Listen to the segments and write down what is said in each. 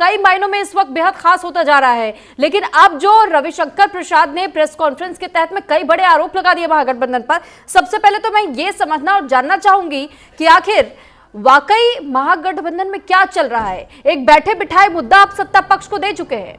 कई मायनों में इस वक्त बेहद खास होता जा रहा है। लेकिन अब जो रविशंकर प्रसाद ने प्रेस कॉन्फ्रेंस के तहत में कई बड़े आरोप लगा दिए महागठबंधन पर, सबसे पहले तो मैं ये समझना और जानना चाहूंगी कि आखिर वाकई महागठबंधन में क्या चल रहा है। एक बैठे बिठाए मुद्दा आप सत्ता पक्ष को दे चुके हैं।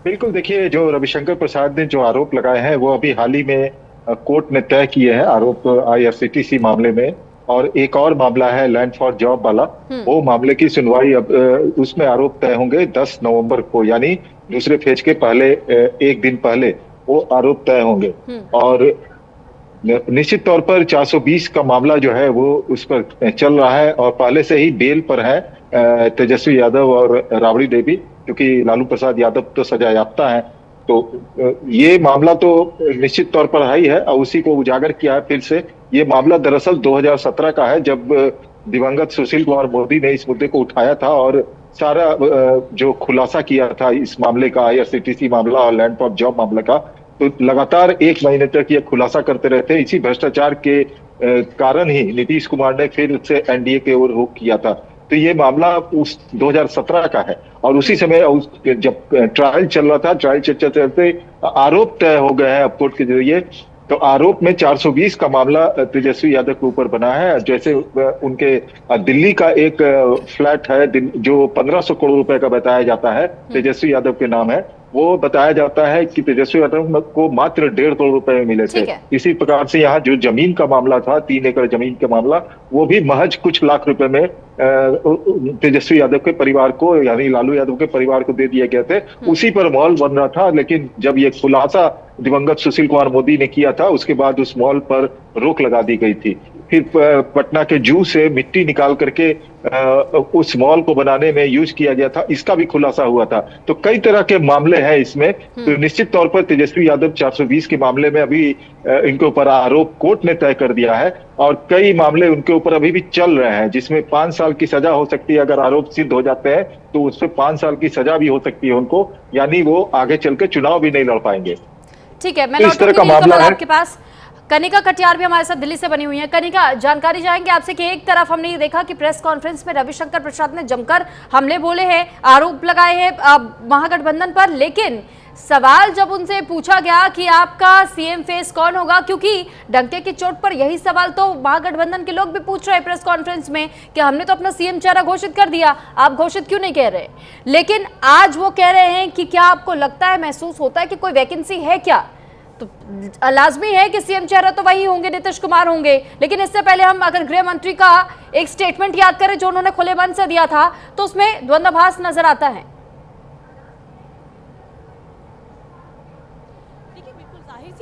बिल्कुल, देखिए, जो रविशंकर प्रसाद ने जो आरोप लगाए हैं वो अभी हाल ही में कोर्ट ने तय किए हैं आरोप IRCTC मामले में, और एक और मामला है लैंड फॉर जॉब वाला। वो मामले की सुनवाई अब उसमें आरोप तय होंगे 10 नवंबर को, यानी दूसरे फेज के पहले एक दिन पहले वो आरोप तय होंगे। और निश्चित तौर पर 420 का मामला जो है वो उस पर चल रहा है, और पहले से ही बेल पर है तेजस्वी यादव और राबड़ी देवी, क्योंकि लालू प्रसाद यादव तो सजा याफ्ता है। तो ये मामला तो निश्चित तौर पर ही है, और उसी को उजागर किया है फिर से। ये मामला दरअसल 2017 का है, जब दिवंगत सुशील कुमार मोदी ने इस मुद्दे को उठाया था और सारा जो खुलासा किया था इस मामले का, IRCTC मामला और लैंड फॉर जॉब मामले का। तो लगातार 1 महीने तक ये खुलासा करते रहते। इसी भ्रष्टाचार के कारण ही नीतीश कुमार ने फिर से NDA की ओर रुख किया था। तो ये मामला उस 2017 का है, और उसी समय जब ट्रायल चल रहा था, ट्रायल चलते चलते आरोप तय हो गए हैं अब कोर्ट के जरिए। तो आरोप में 420 का मामला तेजस्वी यादव के ऊपर बना है। जैसे उनके दिल्ली का एक फ्लैट है जो 1500 करोड़ रुपए का बताया जाता है, तेजस्वी यादव के नाम है। वो बताया जाता है कि तेजस्वी यादव को मात्र 1.5 करोड़ रुपए मिले थे। इसी प्रकार से यहाँ जो जमीन का मामला था, 3 एकड़ जमीन का मामला, वो भी महज कुछ लाख रुपए में तेजस्वी यादव के परिवार को, यानी लालू यादव के परिवार को दे दिए गए थे। उसी पर मॉल बन रहा था, लेकिन जब ये खुलासा दिवंगत सुशील कुमार मोदी ने किया था, उसके बाद उस मॉल पर रोक लगा दी गई थी। फिर पटना के जू से मिट्टी निकाल करके उस मॉल को बनाने में यूज किया गया था, इसका भी खुलासा हुआ था। तो कई तरह के मामले हैं इसमें। तो निश्चित तौर पर तेजस्वी यादव 420 के मामले में अभी इनके ऊपर आरोप कोर्ट ने तय कर दिया है, और कई मामले उनके ऊपर अभी भी चल रहे हैं, जिसमें 5 साल की सजा हो सकती है। अगर आरोप सिद्ध हो जाते हैं तो उससे 5 साल की सजा भी हो सकती है उनको, यानी वो आगे चल के चुनाव भी नहीं लड़ पाएंगे। ठीक है, मैं तो इस तरह का मामला है आपके पास। कनिका कटियार भी हमारे साथ दिल्ली से बनी हुई है। कनिका, जानकारी चाहेंगे आपसे कि एक तरफ हमने ये देखा कि प्रेस कॉन्फ्रेंस में रविशंकर प्रसाद ने जमकर हमले बोले हैं, आरोप लगाए हैं महागठबंधन पर, लेकिन सवाल जब उनसे पूछा गया कि आपका CM फेस कौन होगा, क्योंकि डंके की चोट पर यही सवाल तो महागठबंधन के लोग भी पूछ रहे हैं प्रेस कॉन्फ्रेंस में कि हमने तो अपना CM चेहरा घोषित कर दिया, आप घोषित क्यों नहीं कह रहे। लेकिन आज वो कह रहे हैं कि क्या आपको लगता है, महसूस होता है कि कोई वैकेंसी है क्या। तो लाजमी है कि CM चेहरा तो वही होंगे, नीतीश कुमार होंगे। लेकिन इससे पहले हम अगर गृह मंत्री का एक स्टेटमेंट याद करें जो उन्होंने खुले मन से दिया था, तो उसमें द्वंद्वाभास नजर आता है।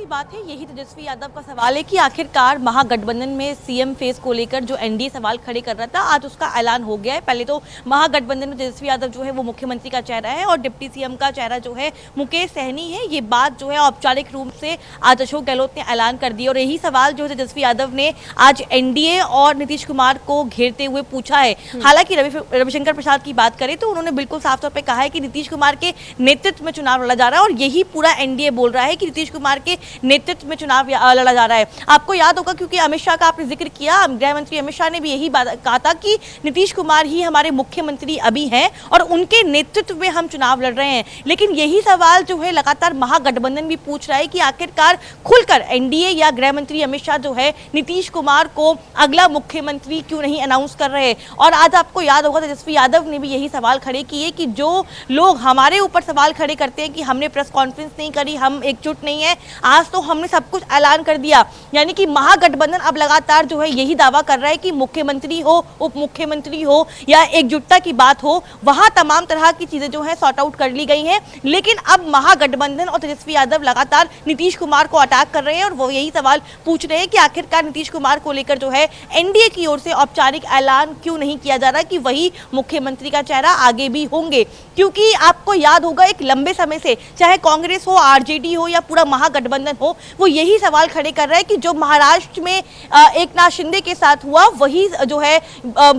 बात है, यही तेजस्वी यादव का सवाल है कि आखिरकार महागठबंधन में CM फेस को लेकर जो NDA सवाल खड़े कर रहा था, आज उसका ऐलान हो गया है। पहले तो महागठबंधन में तेजस्वी यादव जो है वो मुख्यमंत्री का चेहरा है और डिप्टी CM का चेहरा जो है मुकेश सहनी है। ये बात जो है औपचारिक रूप से आज अशोक गहलोत ने ऐलान कर दिया, और यही सवाल जो तेजस्वी यादव ने आज NDA और नीतीश कुमार को घेरते हुए पूछा है। हालांकि रविशंकर प्रसाद की बात करें तो उन्होंने बिल्कुल साफ तौर पर कहा है कि नीतीश कुमार के नेतृत्व में चुनाव लड़ा जा रहा है, और यही पूरा NDA बोल रहा है कि नीतीश कुमार के नेतृत्व में चुनाव लड़ा जा रहा है। आपको याद होगा, क्योंकि अमित शाह का आपने जिक्र किया, गृह मंत्री अमित शाह ने भी यही बात कहा था कि नीतीश कुमार ही हमारे मुख्यमंत्री अभी हैं और उनके नेतृत्व में हम चुनाव लड़ रहे हैं। लेकिन यही सवाल जो है लगातार महागठबंधन भी पूछ रहा है कि आखिरकार खुलकर NDA या गृह मंत्री अमित शाह जो है नीतीश कुमार को अगला मुख्यमंत्री क्यों नहीं अनाउंस कर रहे। और आज आपको याद होगा तेजस्वी यादव ने भी यही सवाल खड़े किए कि जो लोग हमारे ऊपर सवाल खड़े करते हैं कि हमने प्रेस कॉन्फ्रेंस नहीं करी, हम एकजुट नहीं है, आज तो हमने सब कुछ ऐलान कर दिया। यानी कि महागठबंधन अब लगातार जो है यही दावा कर रहा है कि मुख्यमंत्री हो, उप मुख्यमंत्री हो या एकजुटता की बात हो, वहां तमाम तरह की चीजें जो है सॉर्ट आउट कर ली गई हैं। लेकिन अब महागठबंधन और तेजस्वी यादव लगातार नीतीश कुमार को अटैक कर रहे हैं, और वो यही सवाल पूछ रहे हैं कि आखिरकार नीतीश कुमार को लेकर जो है NDA की ओर से औपचारिक ऐलान क्यों नहीं किया जा रहा कि वही मुख्यमंत्री का चेहरा आगे भी होंगे। क्योंकि आपको याद होगा एक लंबे समय से, चाहे कांग्रेस हो, RJD हो या पूरा महागठबंधन गठबंधन हो वो यही सवाल खड़े कर रहा है कि जो महाराष्ट्र में एकनाथ शिंदे के साथ हुआ वही जो है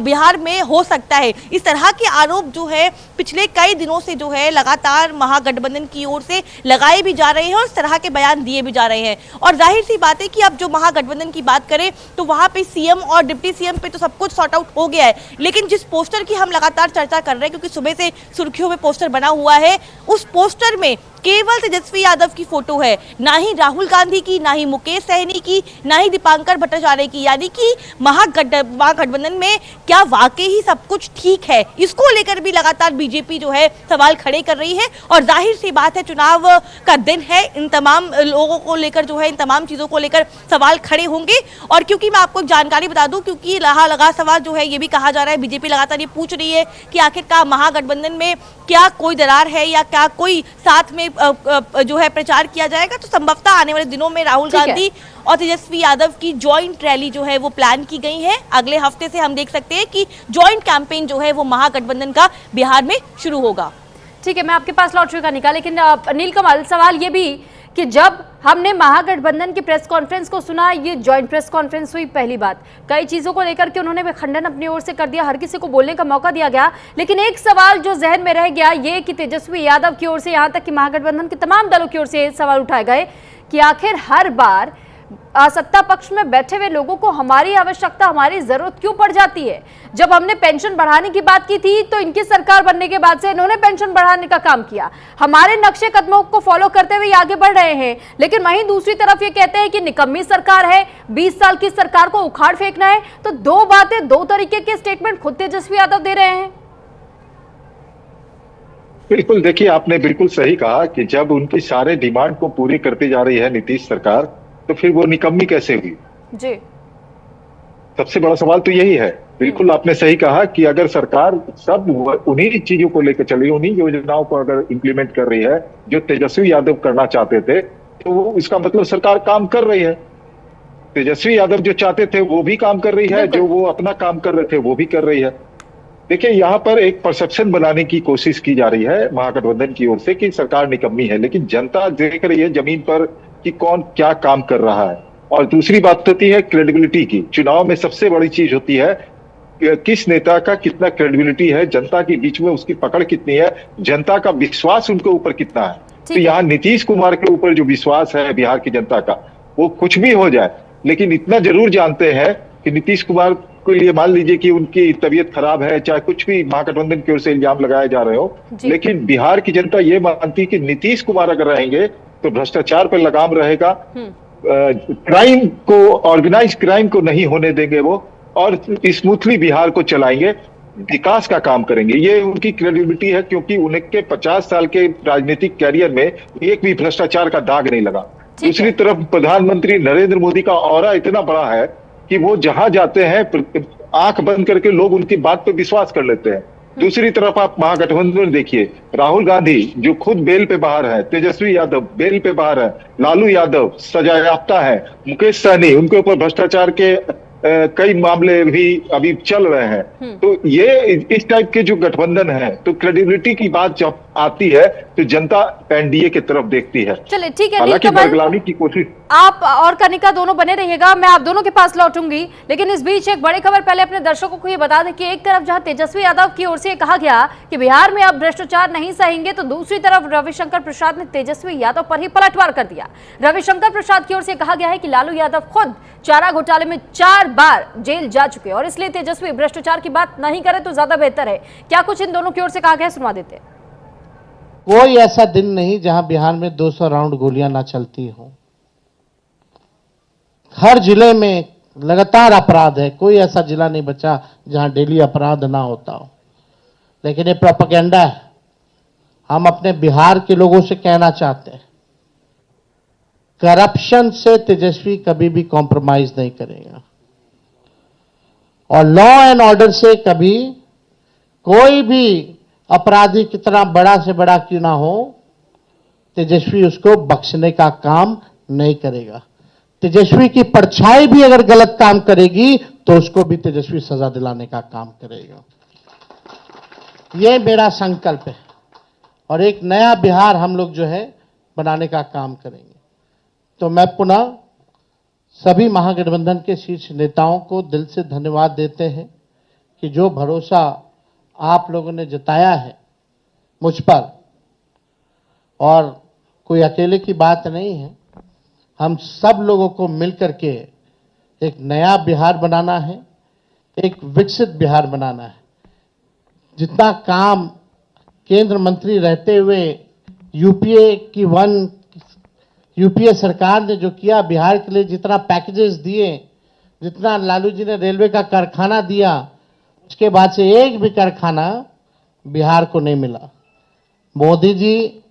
बिहार में हो सकता है। इस तरह के आरोप जो है पिछले कई दिनों से जो है लगातार महागठबंधन की ओर से लगाए भी जा रहे हैं और इस तरह के बयान दिए भी जा रहे हैं। और जाहिर सी बात है कि अब जो महागठबंधन की बात करें तो वहां पे सीएम और डिप्टी सीएम पे तो सब कुछ सॉर्ट आउट हो गया है, लेकिन जिस पोस्टर की हम लगातार चर्चा कर रहे हैं क्योंकि सुबह से सुर्खियों में पोस्टर बना हुआ है, उस पोस्टर में केवल तेजस्वी यादव की फोटो है, ना ही राहुल गांधी की, ना ही मुकेश सहनी की, ना ही दीपांकर भट्टाचार्य की। यानी कि महागठबंधन में क्या वाकई ही सब कुछ ठीक है, इसको लेकर भी लगातार बीजेपी जो है सवाल खड़े कर रही है। और जाहिर सी बात है चुनाव का दिन है, इन तमाम लोगों को लेकर जो है इन तमाम चीजों को लेकर सवाल खड़े होंगे। और क्योंकि मैं आपको एक जानकारी बता दूं, क्योंकि लगा सवाल जो है ये भी कहा जा रहा है, बीजेपी लगातार ये पूछ रही है कि आखिरकार महागठबंधन में क्या कोई दरार है या क्या कोई साथ में जो है प्रचार किया जाएगा। तो संभवतः आने वाले दिनों में राहुल गांधी और तेजस्वी यादव की जॉइंट रैली जो है वो प्लान की गई है। अगले हफ्ते से हम देख सकते हैं कि जॉइंट कैंपेन जो है वो महागठबंधन का बिहार में शुरू होगा। ठीक है, मैं आपके पास लौट चुका निकाल, लेकिन नीलकमल सवाल ये भी कि जब हमने महागठबंधन की प्रेस कॉन्फ्रेंस को सुना, ये जॉइंट प्रेस कॉन्फ्रेंस हुई, पहली बात कई चीजों को लेकर के उन्होंने खंडन अपनी ओर से कर दिया, हर किसी को बोलने का मौका दिया गया, लेकिन एक सवाल जो जहन में रह गया ये कि तेजस्वी यादव की ओर से यहां तक कि महागठबंधन के तमाम दलों की ओर से सवाल उठाए गए कि आखिर हर बार सत्ता पक्ष में बैठे हुए लोगों को हमारी आवश्यकता, हमारी जरूरत क्यों पड़ जाती है। जब हमने पेंशन बढ़ाने की बात की थी तो इनकी सरकार बनने के बाद से इन्होंने पेंशन बढ़ाने का काम किया, हमारे नक्शे कदमों को फॉलो करते हुए आगे बढ़ रहे हैं, लेकिन वहीं दूसरी तरफ ये कहते हैं कि निकम्मी सरकार है, 20 साल की सरकार को उखाड़ फेंकना है। तो दो बातें, दो तरीके के स्टेटमेंट खुद तेजस्वी यादव दे रहे हैं। बिल्कुल, देखिए आपने बिल्कुल सही कहा कि जब उनकी सारे डिमांड को पूरी करती जा रही है नीतीश सरकार, तो फिर वो निकम्मी कैसे हुई जी। सबसे बड़ा सवाल तो यही है। बिल्कुल आपने सही कहा कि अगर सरकार सब उन्हीं चीजों को लेकर चली, उन्हीं योजनाओं को अगर इंप्लीमेंट कर रही है जो तेजस्वी यादव करना चाहते थे, तो वो इसका मतलब सरकार काम कर रही है। तेजस्वी यादव जो चाहते थे वो भी काम कर रही है, जो वो अपना काम कर रहे थे वो भी कर रही है। देखिए यहाँ पर एक परसेप्शन बनाने की कोशिश की जा रही है महागठबंधन की ओर से कि सरकार निकम्मी है, लेकिन जनता देख रही है जमीन पर कि कौन क्या काम कर रहा है। और दूसरी बात होती है क्रेडिबिलिटी की। चुनाव में सबसे बड़ी चीज होती है किस नेता का कितना क्रेडिबिलिटी है, जनता के बीच में उसकी पकड़ कितनी है, जनता का विश्वास उनके ऊपर कितना है। तो यहाँ नीतीश कुमार के ऊपर जो विश्वास है बिहार की जनता का, वो कुछ भी हो जाए, लेकिन इतना जरूर जानते हैं कि नीतीश कुमार के लिए मान लीजिए कि उनकी तबीयत खराब है, चाहे कुछ भी महागठबंधन की ओर से इल्जाम लगाए जा रहे हो, लेकिन बिहार की जनता ये मानती है कि नीतीश कुमार अगर रहेंगे तो भ्रष्टाचार पर लगाम रहेगा, क्राइम को, ऑर्गेनाइज क्राइम को नहीं होने देंगे वो, और स्मूथली बिहार को चलाएंगे, विकास का काम करेंगे। ये उनकी क्रेडिबिलिटी है, क्योंकि उनके 50 साल के राजनीतिक कैरियर में एक भी भ्रष्टाचार का दाग नहीं लगा। दूसरी तरफ प्रधानमंत्री नरेंद्र मोदी का ऑरा इतना बड़ा है कि वो जहां जाते हैं आंख बंद करके लोग उनकी बात पर विश्वास कर लेते हैं। दूसरी तरफ आप महागठबंधन में देखिए, राहुल गांधी जो खुद बेल पे बाहर है, तेजस्वी यादव बेल पे बाहर है, लालू यादव सजायाफ्ता है, मुकेश सहनी उनके ऊपर भ्रष्टाचार के कई मामले भी अभी चल रहे हैं। तो ये इस टाइप के जो गठबंधन है, तो क्रेडिबिलिटी की बात जब आती है तो जनता एनडीए की तरफ देखती है। चलिए ठीक है, हालांकि बरगलाने की कोशिश। आप और कनिका दोनों बने रहिएगा, मैं आप दोनों के पास लौटूंगी, लेकिन इस बीच एक बड़ी खबर पहले अपने दर्शकों को ये बता दें कि एक तरफ जहां तेजस्वी यादव की ओर से कहा गया कि बिहार में अब भ्रष्टाचार नहीं सहेंगे, तो दूसरी तरफ रविशंकर प्रसाद ने तेजस्वी यादव पर ही पलटवार कर दिया। रविशंकर प्रसाद की ओर से कहा गया है कि लालू यादव खुद चारा घोटाले में 4 बार जेल जा चुके और इसलिए तेजस्वी भ्रष्टाचार की बात नहीं करे तो ज्यादा बेहतर है। क्या कुछ इन दोनों की ओर से कहा गया, सुनवा देते हैं। कोई ऐसा दिन नहीं जहां बिहार में 200 राउंड गोलियां ना चलती हों। हर जिले में लगातार अपराध है, कोई ऐसा जिला नहीं बचा जहां डेली अपराध ना होता हो। लेकिन ये प्रोपेगेंडा है। हम अपने बिहार के लोगों से कहना चाहते हैं, करप्शन से तेजस्वी कभी भी कॉम्प्रोमाइज नहीं करेगा और लॉ एंड ऑर्डर से कभी कोई भी अपराधी कितना बड़ा से बड़ा क्यों ना हो, तेजस्वी उसको बख्शने का काम नहीं करेगा। तेजस्वी की परछाई भी अगर गलत काम करेगी तो उसको भी तेजस्वी सजा दिलाने का काम करेगा। यह मेरा संकल्प है और एक नया बिहार हम लोग जो है बनाने का काम करेंगे। तो मैं पुनः सभी महागठबंधन के शीर्ष नेताओं को दिल से धन्यवाद देते हैं कि जो भरोसा आप लोगों ने जताया है मुझ पर, और कोई अकेले की बात नहीं है, हम सब लोगों को मिलकर के एक नया बिहार बनाना है, एक विकसित बिहार बनाना है। जितना काम केंद्र मंत्री रहते हुए यूपीए सरकार ने जो किया बिहार के लिए, जितना पैकेजेस दिए, जितना लालू जी ने रेलवे का कारखाना दिया, उसके बाद से एक भी कारखाना बिहार को नहीं मिला। मोदी जी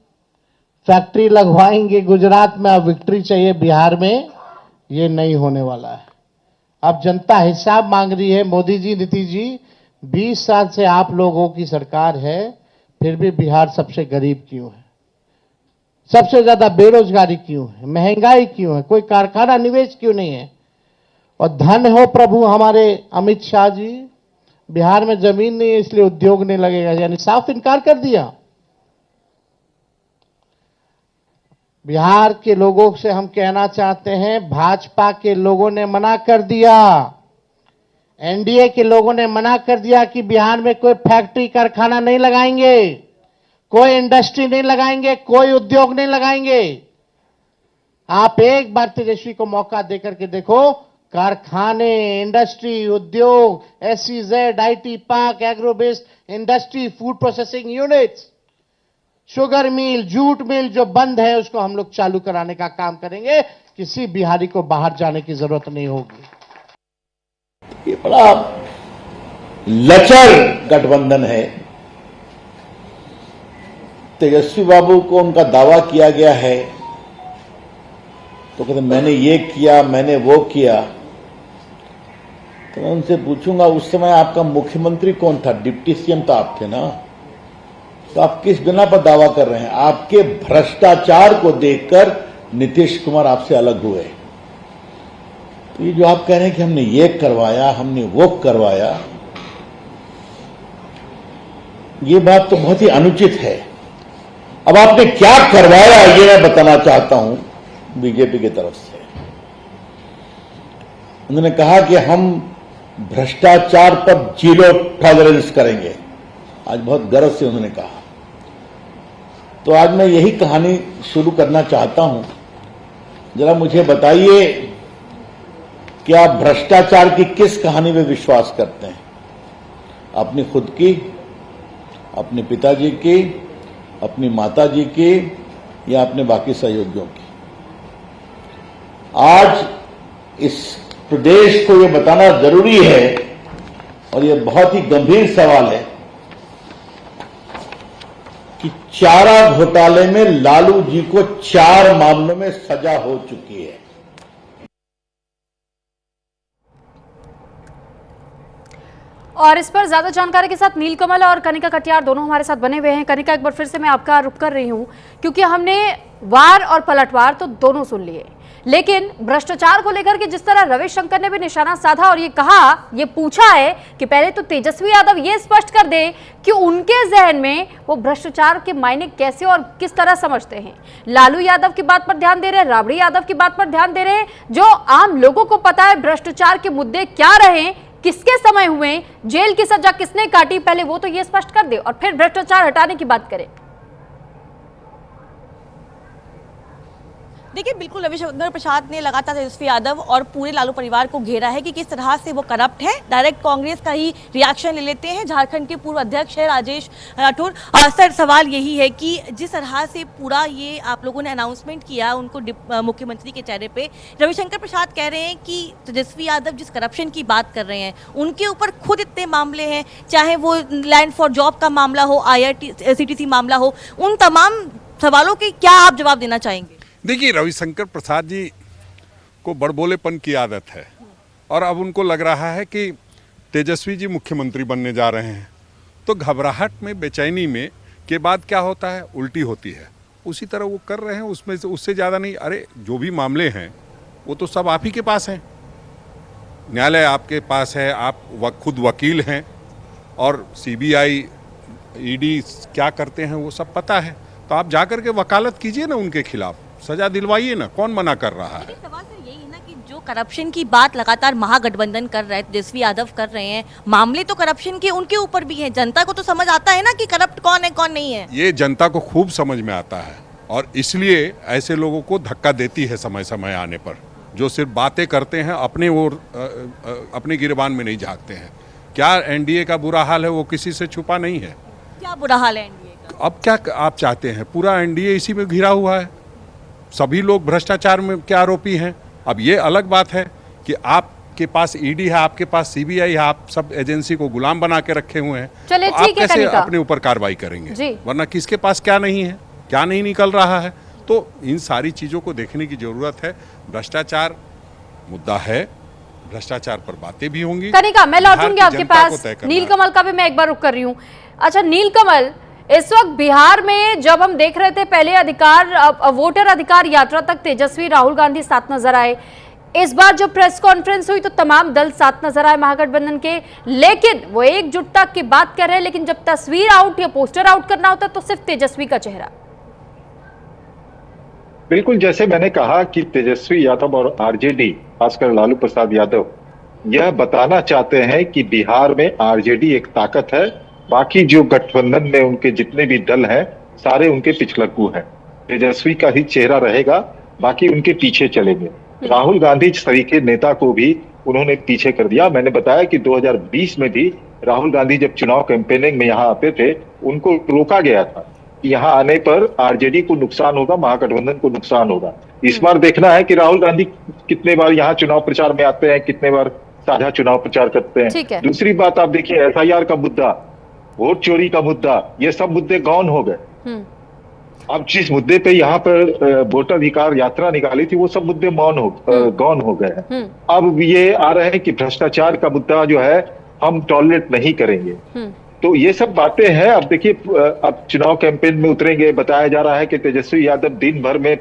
फैक्ट्री लगवाएंगे गुजरात में, अब विक्ट्री चाहिए बिहार में, ये नहीं होने वाला है। अब जनता हिसाब मांग रही है। मोदी जी, नीतीश जी, 20 साल से आप लोगों की सरकार है, फिर भी बिहार सबसे गरीब क्यों है? सबसे ज्यादा बेरोजगारी क्यों है? महंगाई क्यों है? कोई कारखाना निवेश क्यों नहीं है? और धन हो प्रभु हमारे अमित शाह जी, बिहार में जमीन नहीं है इसलिए उद्योग नहीं लगेगा, यानी साफ इनकार कर दिया। बिहार के लोगों से हम कहना चाहते हैं, भाजपा के लोगों ने मना कर दिया, एनडीए के लोगों ने मना कर दिया कि बिहार में कोई फैक्ट्री कारखाना नहीं लगाएंगे, कोई इंडस्ट्री नहीं लगाएंगे, कोई उद्योग नहीं लगाएंगे। आप एक बार तेजस्वी को मौका देकर के देखो, कारखाने, इंडस्ट्री, उद्योग, SEZ, IT park, agro based industry, food processing units, sugar mill, jute mill जो बंद है उसको हम लोग चालू कराने का काम करेंगे। किसी बिहारी को बाहर जाने की जरूरत नहीं होगी। ये बड़ा लचर गठबंधन है। तेजस्वी बाबू को उनका दावा किया गया है तो कहते मैंने ये किया, मैंने वो किया। तो मैं उनसे पूछूंगा, उस समय आपका मुख्यमंत्री कौन था? डिप्टी सीएम तो आप थे ना, तो आप किस बिना पर दावा कर रहे हैं? आपके भ्रष्टाचार को देखकर नीतीश कुमार आपसे अलग हुए। तो ये जो आप कह रहे हैं कि हमने ये करवाया, हमने वो करवाया, ये बात तो बहुत ही अनुचित है। अब आपने क्या करवाया ये मैं बताना चाहता हूं बीजेपी की तरफ से। उन्होंने कहा कि हम भ्रष्टाचार पर 0 टॉलरेंस करेंगे। आज बहुत गर्व से उन्होंने कहा। तो आज मैं यही कहानी शुरू करना चाहता हूं। जरा मुझे बताइए कि आप भ्रष्टाचार की किस कहानी में विश्वास करते हैं? अपनी खुद की, अपने पिताजी की, अपनी माताजी की, या अपने बाकी सहयोगियों की? आज इस प्रदेश को यह बताना जरूरी है, और यह बहुत ही गंभीर सवाल है कि चारा घोटाले में लालू जी को 4 मामलों में सजा हो चुकी है। और इस पर ज्यादा जानकारी के साथ नीलकमल और कनिका कटियार दोनों हमारे साथ बने हुए हैं। कनिका, एक बार फिर से मैं आपका रुख कर रही हूं, क्योंकि हमने वार और पलटवार तो दोनों सुन लिए, लेकिन भ्रष्टाचार को लेकर के जिस तरह रविशंकर ने भी निशाना साधा और ये कहा, ये पूछा है कि पहले तो तेजस्वी यादव ये स्पष्ट कर दे कि उनके जहन में वो भ्रष्टाचार के मायने कैसे और किस तरह समझते हैं। लालू यादव की बात पर ध्यान दे रहे हैं, राबड़ी यादव की बात पर ध्यान दे रहे हैं। जो आम लोगों को पता है भ्रष्टाचार के मुद्दे क्या रहे, किसके समय हुए, जेल की सजा किसने काटी, पहले वो तो ये स्पष्ट कर दे और फिर भ्रष्टाचार हटाने की बात करें। देखिए, बिल्कुल रविशंकर प्रसाद ने लगातार तेजस्वी यादव और पूरे लालू परिवार को घेरा है कि किस तरह से वो करप्ट है। डायरेक्ट कांग्रेस का ही रिएक्शन ले लेते हैं। झारखंड के पूर्व अध्यक्ष है राजेश राठौर। सर, सवाल यही है कि जिस तरह से पूरा ये आप लोगों ने अनाउंसमेंट किया उनको मुख्यमंत्री के चेहरे पे, रविशंकर प्रसाद कह रहे हैं कि तेजस्वी यादव जिस करप्शन की बात कर रहे हैं उनके ऊपर खुद इतने मामले हैं, चाहे वो लैंड फॉर जॉब का मामला हो, IRCTC मामला हो, उन तमाम सवालों के क्या आप जवाब देना चाहेंगे? देखिए, रविशंकर प्रसाद जी को बड़बोलेपन की आदत है और अब उनको लग रहा है कि तेजस्वी जी मुख्यमंत्री बनने जा रहे हैं, तो घबराहट में, बेचैनी में के बाद क्या होता है, उल्टी होती है। उसी तरह वो कर रहे हैं, उसमें से उससे ज़्यादा नहीं। अरे जो भी मामले हैं वो तो सब आप ही के पास हैं, न्यायालय आपके पास है, आप खुद वकील हैं, और CBI, ED क्या करते हैं वो सब पता है। तो आप जा कर के वकालत कीजिए ना उनके खिलाफ, सजा दिलवाइए ना, कौन मना कर रहा है। सवाल सर यही है ना कि जो करप्शन की बात लगातार महागठबंधन कर रहा है, तेजस्वी यादव कर रहे हैं, मामले तो करप्शन के उनके ऊपर भी है। जनता को तो समझ आता है ना कि करप्ट कौन है कौन नहीं है। ये जनता को खूब समझ में आता है और इसलिए ऐसे लोगों को धक्का देती है समय समय आने पर, जो सिर्फ बातें करते हैं, अपने ओर अपने गिरबान में नहीं झांकते हैं। क्या एनडीए का बुरा हाल है वो किसी से छुपा नहीं है। क्या बुरा हाल है एनडीए का? अब क्या आप चाहते हैं, पूरा एनडीए इसी में घिरा हुआ है, सभी लोग भ्रष्टाचार में के आरोपी हैं। अब ये अलग बात है कि आपके पास ईडी है, आपके पास सीबीआई है, आप सब एजेंसी को गुलाम बना के रखे हुए हैं, चलिए, तो आप ठीक है कैसे कनिका। अपने ऊपर कार्रवाई करेंगे? जी। वरना किसके पास क्या नहीं है, क्या नहीं निकल रहा है। तो इन सारी चीज़ों को देखने की जरूरत है। भ्रष्टाचार मुद्दा है, भ्रष्टाचार पर बातें भी होंगी। कनिका, मैं बिहार लौटूंगी की आपके जनता को पास। तय करना है। नीलकमल का भी मैं एक बार रुक कर रही हूँ। अच्छा नीलकमल, इस वक्त बिहार में जब हम देख रहे थे पहले वोटर अधिकार यात्रा तक तेजस्वी राहुल गांधी साथ नजर आए, इस बार जो प्रेस कॉन्फ्रेंस हुई तो तमाम दल साथ नजर आए महागठबंधन के, लेकिन वो एकजुटता की बात कर रहे हैं, लेकिन जब तस्वीर आउट या पोस्टर आउट करना होता है तो सिर्फ तेजस्वी का चेहरा। बिल्कुल, जैसे मैंने कहा कि तेजस्वी यादव और आरजेडी, खासकर लालू प्रसाद यादव, यह बताना चाहते हैं कि बिहार में आरजेडी एक ताकत है, बाकी जो गठबंधन में उनके जितने भी दल हैं सारे उनके पिछलग्गू हैं। तेजस्वी का ही चेहरा रहेगा, बाकी उनके पीछे चलेंगे। राहुल गांधी तरीके नेता को भी उन्होंने पीछे कर दिया। मैंने बताया कि 2020 में भी राहुल गांधी जब चुनाव कैंपेनिंग में यहाँ आते थे, उनको रोका गया था कि यहाँ आने पर आरजेडी को नुकसान होगा, महागठबंधन को नुकसान होगा। इस बार देखना है कि राहुल गांधी कितने बार यहाँ चुनाव प्रचार में आते हैं, कितने बार साझा चुनाव प्रचार करते ठीक है। हैं। दूसरी बात आप देखिए, एफआईआर का मुद्दा, वोट चोरी का मुद्दा, ये सब मुद्दे गौन हो गए। अब जिस मुद्दे पे यहाँ पर वोटर अधिकार यात्रा निकाली थी, वो सब मुद्दे गौन हो गए हैं। अब ये आ रहे हैं कि भ्रष्टाचार का मुद्दा जो है हम टॉलरेट नहीं करेंगे। तो ये सब बातें हैं। अब देखिए, अब चुनाव कैंपेन में उतरेंगे। बताया जा रहा है कि तेजस्वी यादव दिन भर में